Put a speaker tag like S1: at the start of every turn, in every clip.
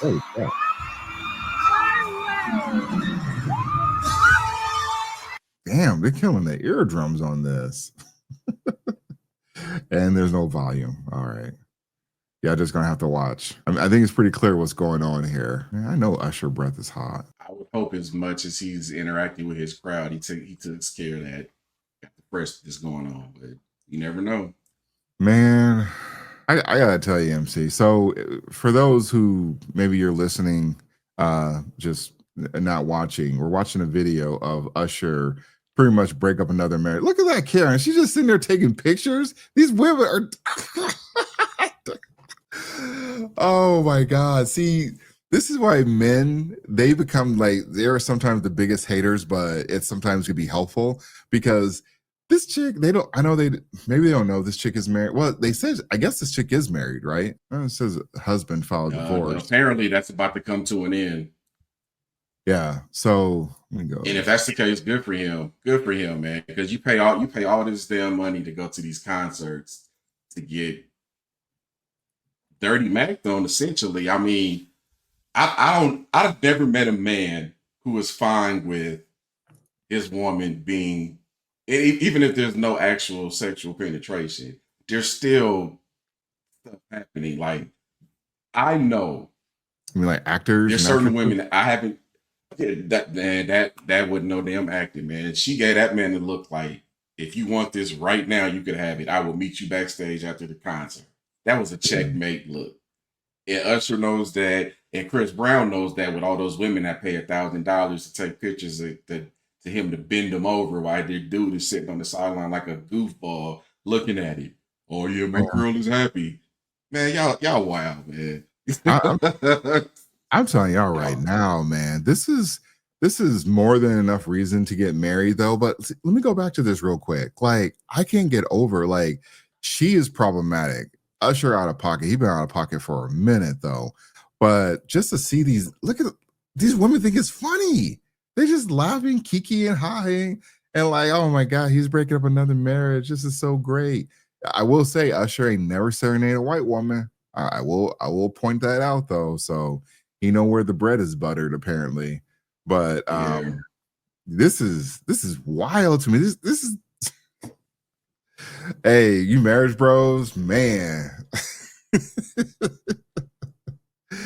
S1: Oh, yeah. Damn, they're killing the eardrums on this. And there's no volume. All right. Yeah, just gonna have to watch. I think it's pretty clear what's going on here. Man, I know Usher breath is hot.
S2: I would hope as much as he's interacting with his crowd, he took care of that the press that's going on. But you never know.
S1: Man, I gotta tell you, MC. So for those who maybe you're listening, just not watching, we're watching a video of Usher pretty much break up another marriage. Look at that, Karen. She's just sitting there taking pictures. These women are oh my god. See, this is why men they become like they're sometimes the biggest haters, but it sometimes could be helpful because this chick, they don't I know they maybe they don't know this chick is married. Well, they said I guess this chick is married, right? It says husband filed
S2: Well,
S1: divorce.
S2: apparently that's about to come to an end.
S1: Yeah. So let me go.
S2: And if that's the case, good for him. Good for him, man. Because you pay all this damn money to go to these concerts to get dirty Mac on. Essentially, I mean, I've never met a man who was fine with his woman being, even if there's no actual sexual penetration, there's still stuff happening. Like I know
S1: I mean like actors
S2: there's
S1: and
S2: certain
S1: actresses?
S2: women that I haven't. Yeah, that man, that wasn't no damn acting, man. She gave that man the look like, if you want this right now, you could have it. I will meet you backstage after the concert. That was a checkmate look. And Usher knows that, and Chris Brown knows that with all those women that pay $1,000 to take pictures to him to bend them over while their dude is sitting on the sideline like a goofball looking at him. Oh yeah, my girl is happy. Man, y'all wild, man.
S1: I, I'm telling y'all right
S2: Y'all.
S1: now, man, this is more than enough reason to get married though. But let me go back to this real quick. Like, I can't get over like she is problematic. Usher out of pocket. He been out of pocket for a minute though. But just to see these, look at these women think it's funny. They just laughing, kiki and high, and like, oh my god, he's breaking up another marriage. This is so great. I will say, Usher ain't never serenaded a white woman. I will point that out though. So he know where the bread is buttered apparently. But
S2: Yeah.
S1: this is wild to me. This is hey, you marriage bros, man.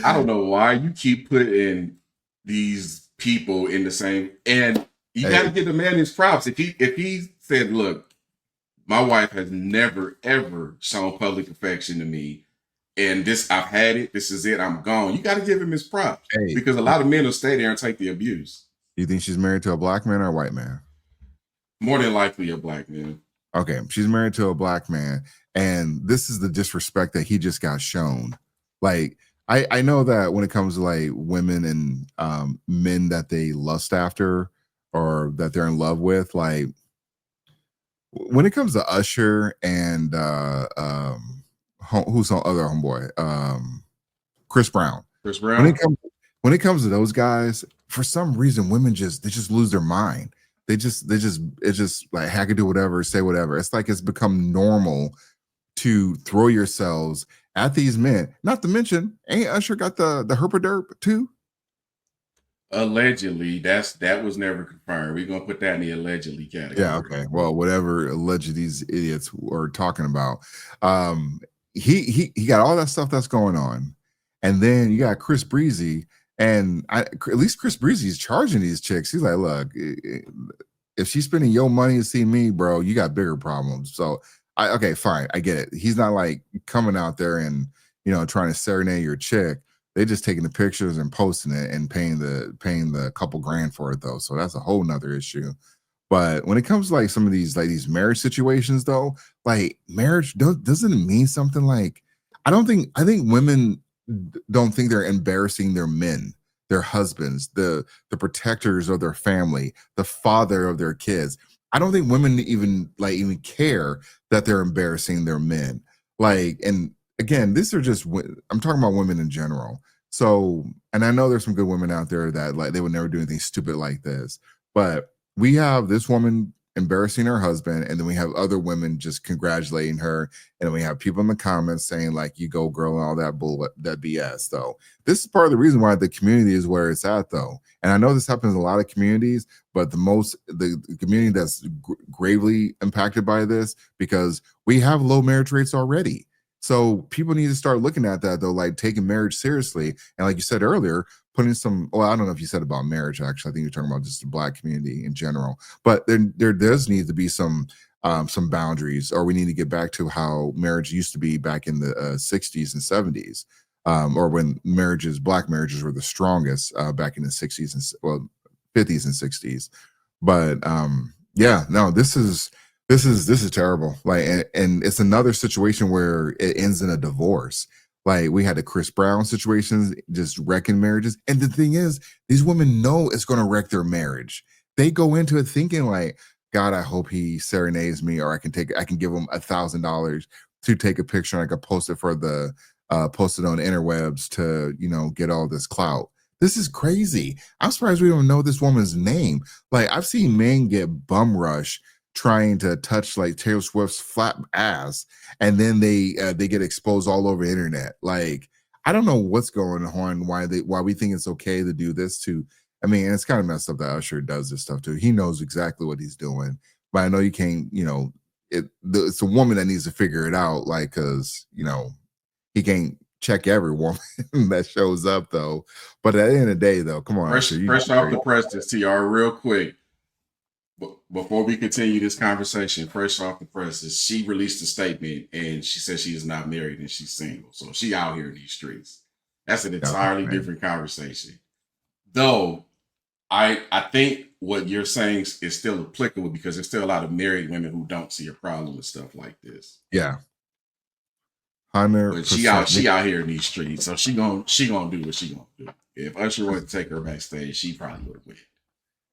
S2: I don't know why you keep putting these people in the same, and you got to
S1: Hey,
S2: give the man his props. If he said, "Look, my wife has never ever shown public affection to me, and this I've had it. This is it. I'm gone." You got to give him his props
S1: hey,
S2: because a lot of men will stay there and take the abuse.
S1: you think she's married to a black man or a white man?
S2: More than likely, a black man.
S1: Okay, she's married to a black man, and this is the disrespect that he just got shown. Like, I know that when it comes to like women and men that they lust after or that they're in love with, like when it comes to Usher and who's on other homeboy, Chris Brown.
S2: Chris
S1: When it
S2: Brown.
S1: comes when it comes to those guys, for some reason, women just lose their mind. They just it's just like I can do whatever, say whatever. It's like it's become normal to throw yourselves at these men. Not to mention, ain't Usher got the herpaderp too?
S2: Allegedly, that was never confirmed. We're gonna put that in the allegedly
S1: Yeah,
S2: category.
S1: okay. Well, whatever alleged these idiots were talking about. Um, he got all that stuff that's going on. And then you got Chris Breezy, and at least Chris Breezy's charging these chicks. He's like, look, if she's spending your money to see me, bro, you got bigger problems. So okay, fine, I get it. He's not like coming out there and trying to serenade your chick. They just taking the pictures and posting it and paying the couple grand for it though. So that's a whole nother issue. But when it comes to like some of these marriage situations though, like marriage doesn't it mean something like I think women don't think they're embarrassing their men, their husbands, the protectors of their family, the father of their kids. I don't think women even care that they're embarrassing their men. Like, and again, these are just I'm talking about women in general. So, and I know there's some good women out there that like they would never do anything stupid like this, but we have this woman embarrassing her husband, and then we have other women just congratulating her, and then we have people in the comments saying like, "You go, girl," and all that bull, that BS. Though this is part of the reason why the community is where it's at, though. And I know this happens in a lot of communities, but the community that's gravely impacted by this because we have low marriage rates already. So people need to start looking at that though, like taking marriage seriously. And like you said earlier, putting some, well, I don't know if you said about marriage, actually. I think you're talking about just the black community in general. But there does need to be some boundaries, or we need to get back to how marriage used to be back in the 60s and 70s. Or when black marriages were the strongest back in the 60s and 50s and 60s. But yeah, no, this is terrible. Like, and it's another situation where it ends in a divorce. Like we had the Chris Brown situations, just wrecking marriages. And the thing is, these women know it's going to wreck their marriage. They go into it thinking like, God, I hope he serenades me, or I can give him $1,000 to take a picture and I could post it for the post it on the interwebs to get all this clout. This is crazy. I'm surprised we don't know this woman's name. Like I've seen men get bum rush trying to touch like Taylor Swift's flat ass, and then they get exposed all over the internet. Like I don't know what's going on, why we think it's okay to do this to. I mean, it's kind of messed up that Usher does this stuff too. He knows exactly what he's doing, but I know you can't. It's a woman that needs to figure it out, like because he can't check every woman that shows up though. But at the end of the day, though, come on, Usher, you
S2: Fresh off the press, this TR, real quick. Before we continue this conversation, fresh off the presses, she released a statement and she said she is not married and she's single. So she out here in these streets. That's an entirely different conversation. Though I think what you're saying is still applicable because there's still a lot of married women who don't see a problem with stuff like this.
S1: Yeah,
S2: But
S1: 100%.
S2: she out here in these streets, so she gonna do what she gonna do. If Usher wanted to take her backstage, she probably would have went.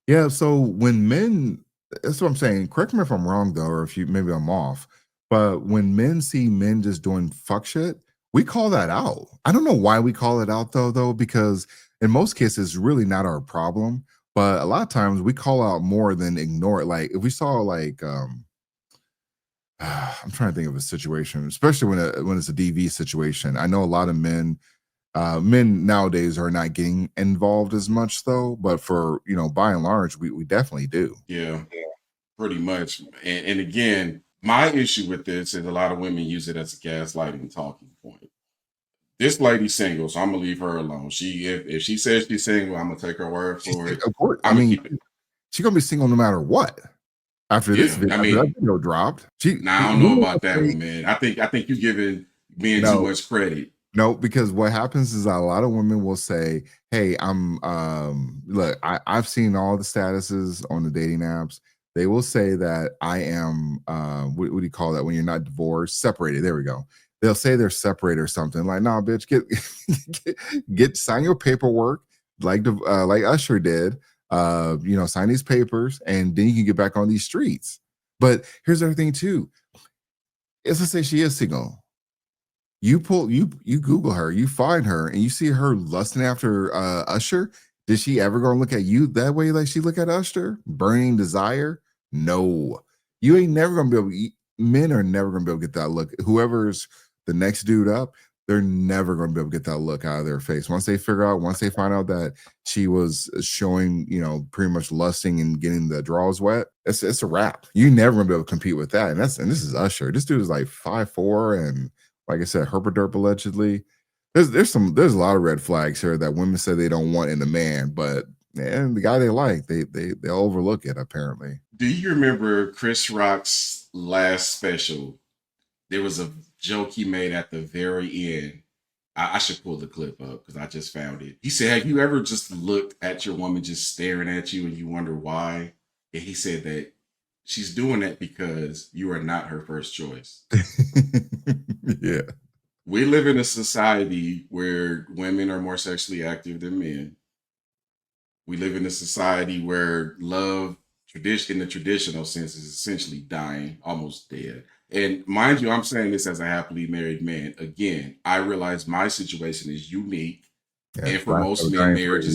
S1: Yeah, so when men, that's what I'm saying. Correct me if I'm wrong though, or if you maybe I'm off. But when men see men just doing fuck shit, we call that out. I don't know why we call it out though, because in most cases, it's really not our problem. But a lot of times we call out more than ignore it. Like if we saw like I'm trying to think of a situation, especially when it's a DV situation. I know a lot of men nowadays are not getting involved as much though, but for by and large, we definitely do.
S2: Yeah, pretty much. And again, my issue with this is a lot of women use it as a gaslighting talking point. This lady's single, so I'm gonna leave her alone. If she says she's single, I'm gonna take her word for it.
S1: Of course, I
S2: I'm gonna
S1: mean,
S2: keep it.
S1: she's gonna be single no matter what. After this
S2: Yeah,
S1: video,
S2: I
S1: after that
S2: mean,
S1: video dropped,
S2: now I don't know about that one, man. I think you're giving men too
S1: no,
S2: much credit.
S1: no, because what happens is a lot of women will say, "Hey, I'm look, I've seen all the statuses on the dating apps. They will say that I am what do you call that when you're not divorced, separated. There we go. They'll say they're separated or something. Like, nah, bitch, get sign your paperwork like Usher did. Sign these papers, and then you can get back on these streets. But here's the other thing too. Let's say she is single. You Google her, you find her, and you see her lusting after Usher. Did she ever go and look at you that way like she look at Usher? Burning desire? No. You ain't never gonna be able to, men are never gonna be able to get that look. Whoever's the next dude up, they're never gonna be able to get that look out of their face. Once they find out that she was showing, pretty much lusting and getting the draws wet, it's a wrap. You never gonna be able to compete with that. And this is Usher. This dude is like 5'4" and like I said, herpaderp allegedly. There's a lot of red flags here that women say they don't want in a man, but man, the guy they like, they overlook it apparently.
S2: Do you remember Chris Rock's last special? There was a joke he made at the very end. I should pull the clip up because I just found it. He said, "Have you ever just looked at your woman just staring at you and you wonder why?" And he said that she's doing that because you are not her first choice.
S1: Yeah.
S2: We live in a society where women are more sexually active than men. We live in a society where love, tradition in the traditional sense, is essentially dying, almost dead. And mind you, I'm saying this as a happily married man. Again, I realize my situation is unique,
S1: Yeah.
S2: and for most men, marriage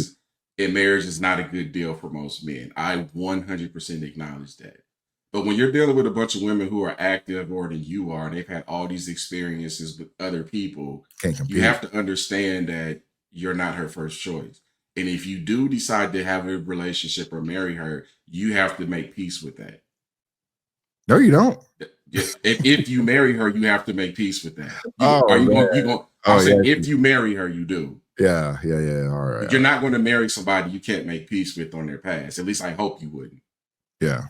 S2: is not a good deal for most men. I 100% acknowledge that. But when you're dealing with a bunch of women who are active more than you are, and they've had all these experiences with other people,
S1: Can't
S2: you
S1: compete.
S2: have to understand that you're not her first choice. And if you do decide to have a relationship or marry her, you have to make peace with that.
S1: No, you don't.
S2: If you marry her, you have to make peace with that. Are
S1: Oh
S2: you
S1: man.
S2: going? You going? I'm
S1: Oh
S2: saying
S1: yeah.
S2: if you marry her, you do.
S1: Yeah. Yeah. Yeah. All right.
S2: But
S1: All
S2: you're
S1: right.
S2: not going to marry somebody you can't make peace with on their past. At least I hope you wouldn't.
S1: Yeah.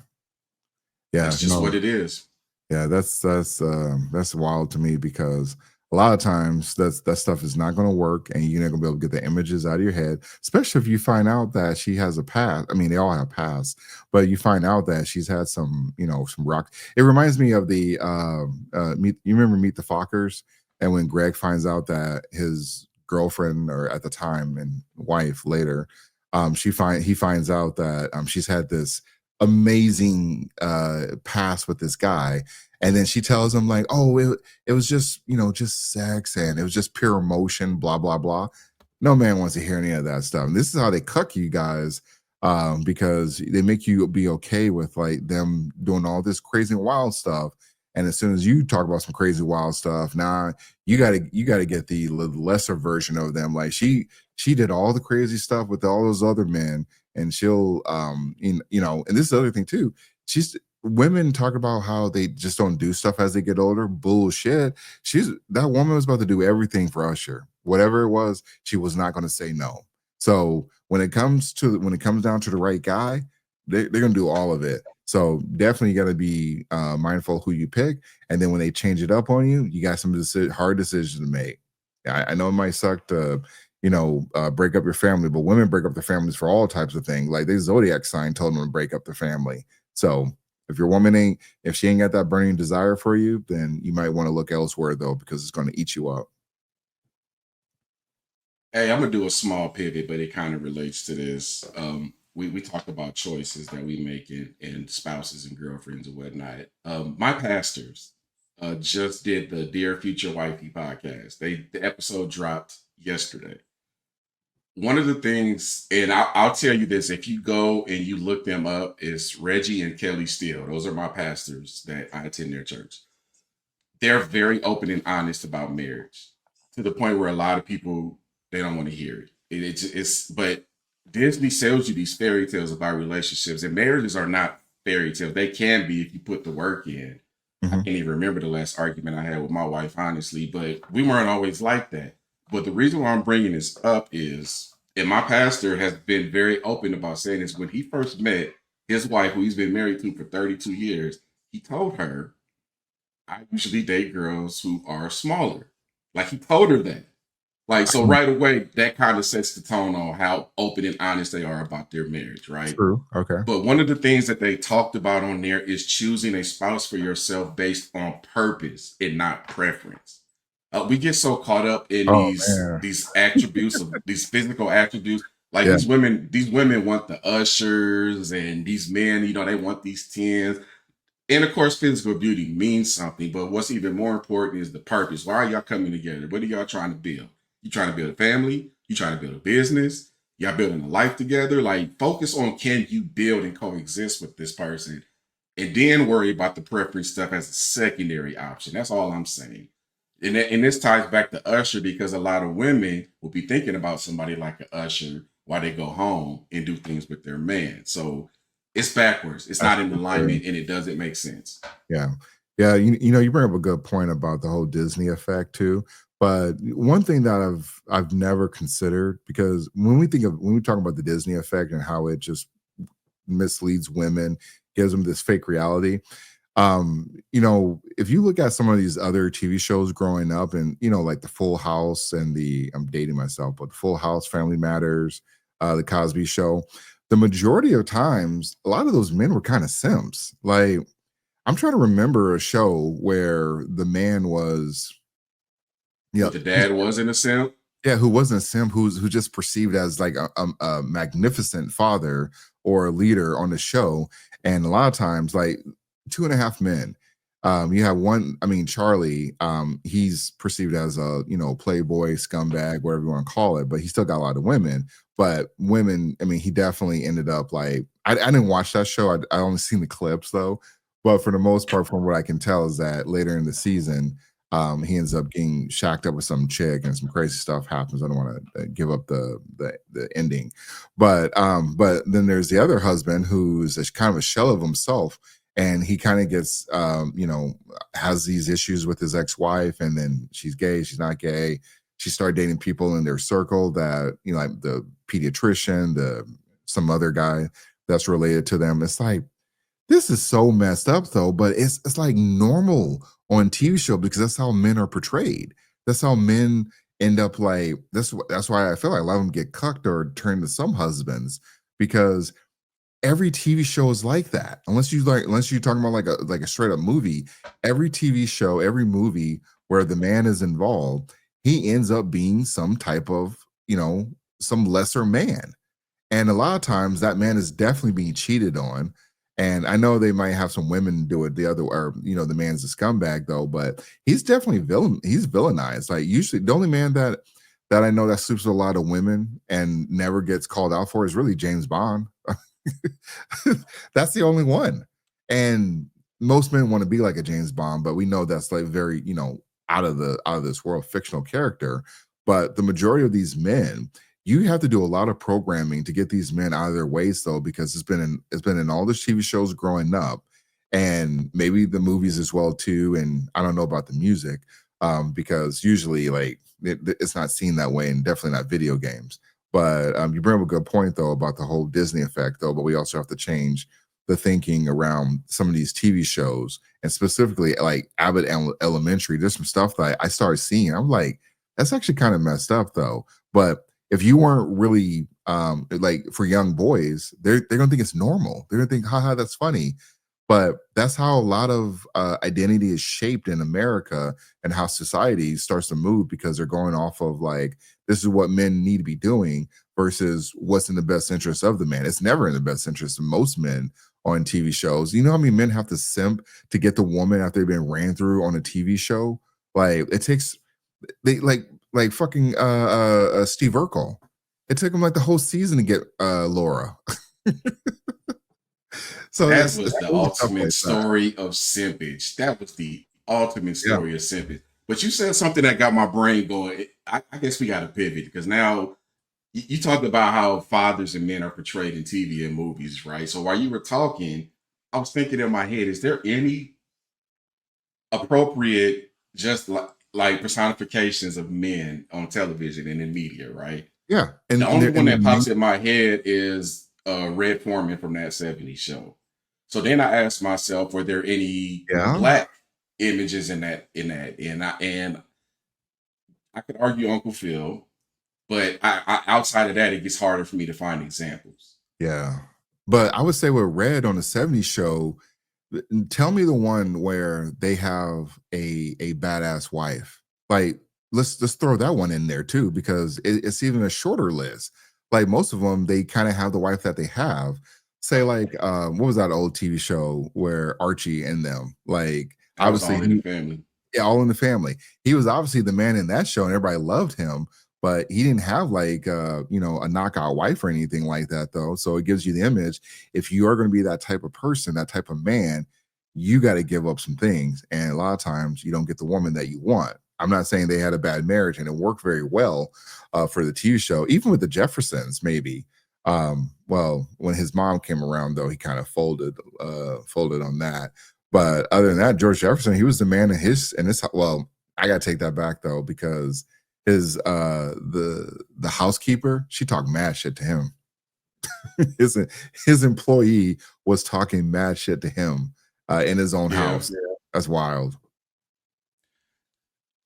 S1: Yeah.
S2: That's just
S1: No.
S2: what it is.
S1: Yeah, that's wild to me because a lot of times that stuff is not going to work, and you're not going to be able to get the images out of your head. Especially if you find out that she has a past. I mean, they all have past, but you find out that she's had some, some rock. It reminds me of the meet. You remember Meet the Fockers, and when Greg finds out that his girlfriend, or at the time and wife later, he finds out that she's had this amazing past with this guy, and then she tells him like, oh, it was just, just sex, and it was just pure emotion, blah blah blah. No man wants to hear any of that stuff, and this is how they cuck you guys, because they make you be okay with like them doing all this crazy and wild stuff, and as soon as you talk about some crazy wild stuff, now you gotta get the lesser version of them. Like she did all the crazy stuff with all those other men, and she'll and this is the other thing too. She's Women talk about how they just don't do stuff as they get older. Bullshit. That woman was about to do everything for Usher. Whatever it was, she was not going to say no. So when it comes down to the right guy, they're going to do all of it. So definitely got to be mindful of who you pick. And then when they change it up on you, you got some hard decisions to make. I know it might suck to break up your family, but women break up their families for all types of things. Like, this zodiac sign told them to break up their family. So if she ain't got that burning desire for you, then you might want to look elsewhere though, because it's going to eat you up.
S2: Hey, I'm gonna do a small pivot, but it kind of relates to this. We talk about choices that we make in spouses and girlfriends and whatnot. My pastors just did the Dear Future Wifey podcast. The episode dropped yesterday. One of the things, and I'll tell you this: if you go and you look them up, is Reggie and Kelly Steele. Those are my pastors that I attend their church. They're very open and honest about marriage, to the point where a lot of people, they don't want to hear it. But Disney sells you these fairy tales about relationships, and marriages are not fairy tales. They can be if you put the work in. I
S1: Mhm.
S2: can't even remember the last argument I had with my wife, honestly, but we weren't always like that. But the reason why I'm bringing this up is, and my pastor has been very open about saying this, when he first met his wife, who he's been married to for 32 years, he told her, I usually date girls who are smaller. Like, he told her that. Like, so right away, that kind of sets the tone on how open and honest they are about their marriage, right?
S1: True. Okay.
S2: But one of the things that they talked about on there is choosing a spouse for yourself based on purpose and not preference. We get so caught up in
S1: Oh man.
S2: these attributes of these physical attributes. Like,
S1: Yeah.
S2: these women want the ushers, and these men, they want these tens. And of course, physical beauty means something, but what's even more important is the purpose. Why are y'all coming together? What are y'all trying to build? You trying to build a family? You trying to build a business? Y'all building a life together? Like, focus on, can you build and coexist with this person? And then worry about the preference stuff as a secondary option. That's all I'm saying. And this ties back to Usher, because a lot of women will be thinking about somebody like an Usher while they go home and do things with their man. So it's backwards. It's
S1: That's
S2: not in
S1: for sure.
S2: alignment, and it doesn't make sense.
S1: Yeah. Yeah, you bring up a good point about the whole Disney effect too. But one thing that I've never considered, because when we talk about the Disney effect and how it just misleads women, gives them this fake reality. If you look at some of these other TV shows growing up, and like the Full House and I'm dating myself, but the Full House, Family Matters, the Cosby Show, the majority of times, a lot of those men were kind of simps. Like, I'm trying to remember a show where the man was, yeah,
S2: But the dad was in a simp.
S1: yeah, who wasn't a simp, who just perceived as like a magnificent father or a leader on the show. And a lot of times, like Two and a Half Men, you have one. I mean, Charlie, he's perceived as a playboy, scumbag, whatever you want to call it, but he still got a lot of women. But women, I mean, he definitely ended up like I didn't watch that show. I only seen the clips though. But for the most part, from what I can tell, is that later in the season, he ends up getting shacked up with some chick, and some crazy stuff happens. I don't want to give up the ending, but then there's the other husband who's a, kind of a shell of himself, and he kind of gets has these issues with his ex-wife, and then she's gay, she's not gay. She started dating people in their circle that like the pediatrician, the some other guy that's related to them. It's like this is so messed up though, but it's like normal on TV show because that's how men are portrayed. That's how men end up like that's why I feel like a lot of them get cucked or turned to some husbands because every TV show is like that. Unless you're talking about like a straight up movie, every TV show, every movie where the man is involved, he ends up being some type of, some lesser man. And a lot of times that man is definitely being cheated on. And I know they might have some women do it the other or the man's a scumbag though, but he's definitely he's villainized. Like usually the only man that I know that sleeps with a lot of women and never gets called out for is really James Bond. That's the only one. And most men want to be like a James Bond, but we know that's like very, out of this world fictional character. But the majority of these men, you have to do a lot of programming to get these men out of their ways though, because it's been in all the TV shows growing up and maybe the movies as well too. And I don't know about the music, because usually like it's not seen that way and definitely not video games. But you bring up a good point though about the whole Disney effect though. But we also have to change the thinking around some of these TV shows and specifically like Abbott Elementary. There's some stuff that I started seeing. I'm like, that's actually kind of messed up though. But if you weren't really like for young boys, they're gonna think it's normal. They're gonna think, haha, that's funny. But that's how a lot of identity is shaped in America and how society starts to move because they're going off of like this is what men need to be doing versus what's in the best interest of the man. It's never in the best interest of most men on TV shows. You know how many men have to simp to get the woman after they've been ran through on a TV show? Like it takes they like fucking Steve Urkel. It took him like the whole season to get Laura. So
S2: That
S1: it's
S2: was the
S1: crazy stuff
S2: ultimate
S1: like that.
S2: story of simpage. That was the ultimate
S1: Yeah.
S2: story of simpage. But you said something that got my brain going. I guess we got to pivot because now you talked about how fathers and men are portrayed in TV and movies, right? So while you were talking, I was thinking in my head, is there any appropriate, just like personifications of men on television and in media, right?
S1: Yeah.
S2: The
S1: And
S2: only
S1: they're
S2: one
S1: and they're
S2: that
S1: new.
S2: pops in my head is Red Foreman from that '70s show. So then I asked myself, were there any
S1: Yeah.
S2: black images and I could argue Uncle Phil, but outside of that, it gets harder for me to find examples.
S1: Yeah. But I would say with Red on the '70s show, tell me the one where they have a badass wife. Like let's throw that one in there too because it's even a shorter list. Like most of them, they kind of have the wife that they have. Say like what was that old TV show where Archie and them like
S2: That was
S1: obviously
S2: all in the family.
S1: yeah, All in the Family. He was obviously the man in that show, and everybody loved him. But he didn't have like a knockout wife or anything like that, though. So it gives you the image. If you are going to be that type of person, that type of man, you got to give up some things. And a lot of times, you don't get the woman that you want. I'm not saying they had a bad marriage, and it worked very well for the TV show, even with the Jeffersons, maybe. Well, when his mom came around, though, he kind of folded on that. But other than that, George Jefferson, he was the man in his well, I gotta take that back though, because his the housekeeper, she talked mad shit to him. his his employee was talking mad shit to him in his own
S2: Yeah.
S1: house. Yeah. That's wild.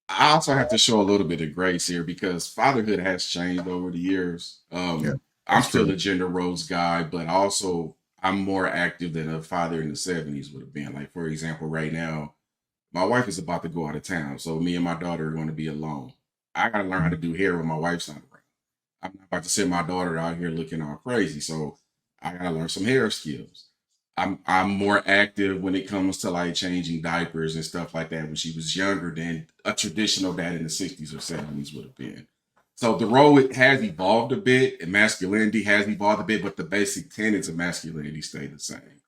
S2: I also have to show a little bit of grace here because fatherhood has changed over the years.
S1: Yeah,
S2: I'm
S1: that's true.
S2: still a gender roles guy, but also I'm more active than a father in the '70s would have been. Like, for example, right now, my wife is about to go out of town. So me and my daughter are going to be alone. I got to learn how to do hair when my wife's not around. I'm not about to send my daughter out here looking all crazy. So I got to learn some hair skills. I'm more active when it comes to like changing diapers and stuff like that when she was younger than a traditional dad in the '60s or '70s would have been. So the role it has evolved a bit and masculinity has evolved a bit, but the basic tenets of masculinity stay the same.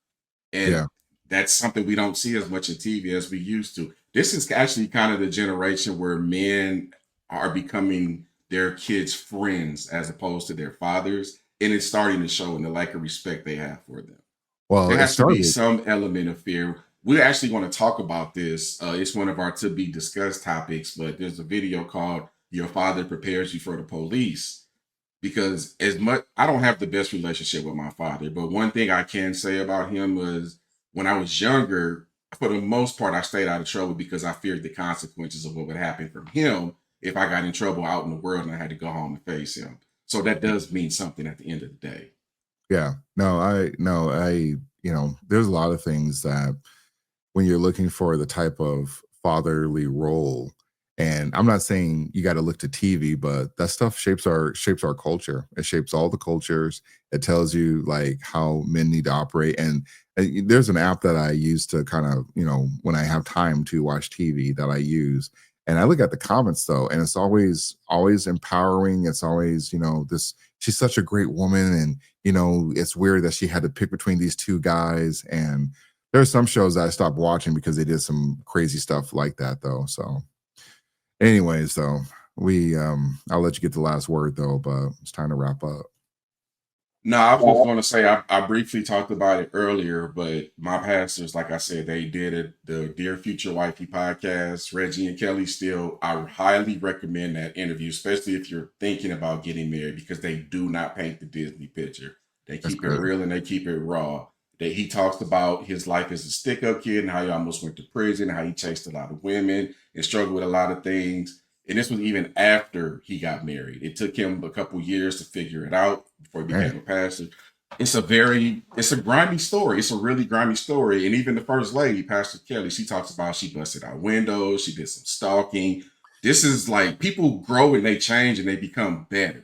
S2: And
S1: Yeah.
S2: that's something we don't see as much in TV as we used to. This is actually kind of the generation where men are becoming their kids' friends as opposed to their fathers, and it's starting to show in the lack of respect they have for them.
S1: Well,
S2: There
S1: it
S2: has to be
S1: started.
S2: some element of fear. We actually want to talk about this. It's one of our to be discussed topics, but there's a video called "Your Father Prepares You for the Police." Because as much I don't have the best relationship with my father, but one thing I can say about him was when I was younger, for the most part, I stayed out of trouble because I feared the consequences of what would happen from him if I got in trouble out in the world and I had to go home and face him. So that does mean something at the end of the day.
S1: Yeah. No, I, there's a lot of things that when you're looking for the type of fatherly role, and I'm not saying you got to look to TV, but that stuff shapes our culture. It shapes all the cultures. It tells you like how men need to operate. And there's an app that I use to kind of, when I have time to watch TV that I use. And I look at the comments though, and it's always empowering. It's always, this she's such a great woman, and it's weird that she had to pick between these two guys. And there's some shows that I stopped watching because they did some crazy stuff like that, though. So, anyways, though, I'll let you get the last word, though, but it's time to wrap up.
S2: No, I was just going to say I briefly talked about it earlier, but my pastors, like I said, they did it. The Dear Future Wifey podcast, Reggie and Kelly. Still, I highly recommend that interview, especially if you're thinking about getting married, because they do not paint the Disney picture. They
S1: That's
S2: keep it
S1: good.
S2: real and they keep it raw. That he talks about his life as a stick-up kid and how he almost went to prison, how he chased a lot of women and struggled with a lot of things. And this was even after he got married. It took him a couple years to figure it out before he
S1: Man,
S2: became a pastor. It's a grimy story. It's a really grimy story. And even the first lady, Pastor Kelly, she talks about she busted out windows, she did some stalking. This is like people grow and they change and they become better.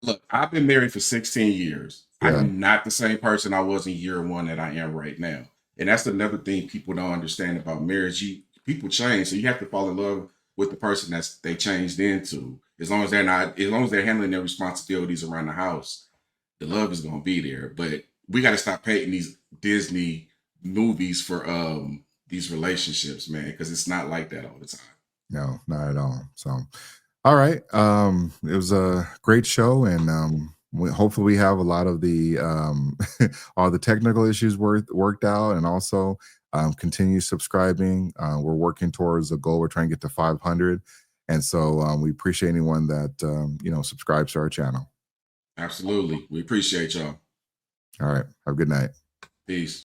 S2: Look, I've been married for 16 years. I
S1: yeah,
S2: am not the same person I was in year one that I am right now. And that's another thing people don't understand about marriage. People change, so you have to fall in love with the person that's they changed into. As long as they're handling their responsibilities around the house, the love is gonna be there. But we gotta stop painting these Disney movies for these relationships, man, because it's not like that all the time.
S1: no, not at all. So, all right, it was a great show, and hopefully we have a lot of the all the technical issues worked out, and also continue subscribing. We're working towards a goal. We're trying to get to 500, and so we appreciate anyone that subscribes to our channel.
S2: Absolutely. We appreciate y'all.
S1: All right, have a good night.
S2: Peace.